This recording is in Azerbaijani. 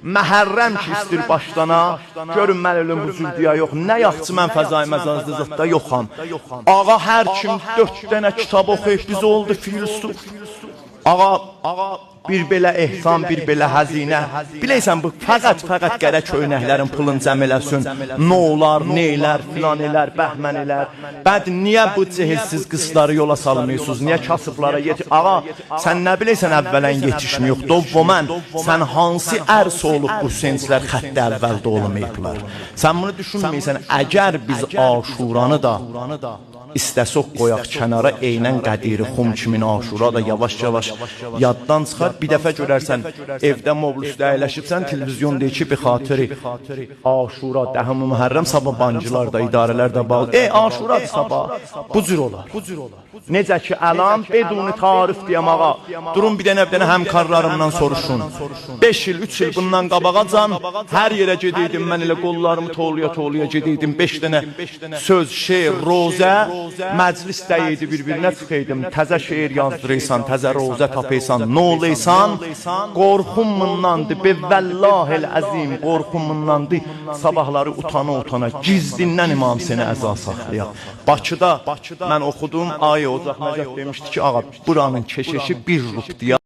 məhərrəm ki istir başlana, görün mən ölüm bu züldiyə yox, nə yaxçı mən fəzai məzazlı zətdə yoxam. Ağa hər kim 4 dənə kitab oxuyub, biz oldu filsuf. Ağa, bir belə ehsan, bir belə həzinə. Biləysən, bu fəqət gərək köynəklərin pulun cəm eləsin. Nə olar, neylər, filan elər, bəhmən elər. Bəd, niyə bu cehilsiz qızları yola salmıyorsunuz? Niyə kasıblara yetiş? Ağa, sən nə biləysən əvvələn yetişmiyok? Dovvomən, sən hansı ərs olub bu senclər xəttə əvvəldə olmayıblar? Sən bunu düşünməysən, əgər biz Aşuranı da İstəsək qoyaq kənara eynən qədiri xum kimin Aşura da yavaş-yavaş yaddan çıxar. Bir dəfə görərsən, evdə mobilusda əyləşibsən, televizyon deyir ki, bir xatiri Aşura, dəhəm-i Mühərrəm, sabah bancılar da, idarələr də bağlı. Aşuradır sabah, bu cür olar. Necə ki, əlam, beduni tarif deyəm ağa, durun bir dənə həmkarlarımdan soruşun. 5 il, 3 il bundan qabağa can, hər yerə gediydim, mən elə qollarımı toğluya gediydim, 5 dənə söz, şeir, rozə, məclis dəyiydi bir-birinə çıxıydım, təzə şeir yazdırıysan, təzə rozə tapıysan, nə oluysan, qorxummundandır, bevvəllahil əzim, qorxummundandır, sabahları utana, gizdindən imam seni əza saxlayaq. Bakıda mən oxudum, Ayə Ocaq Nəcəf demişdi ki, ağa, buranın keşişi 1 rubdiya.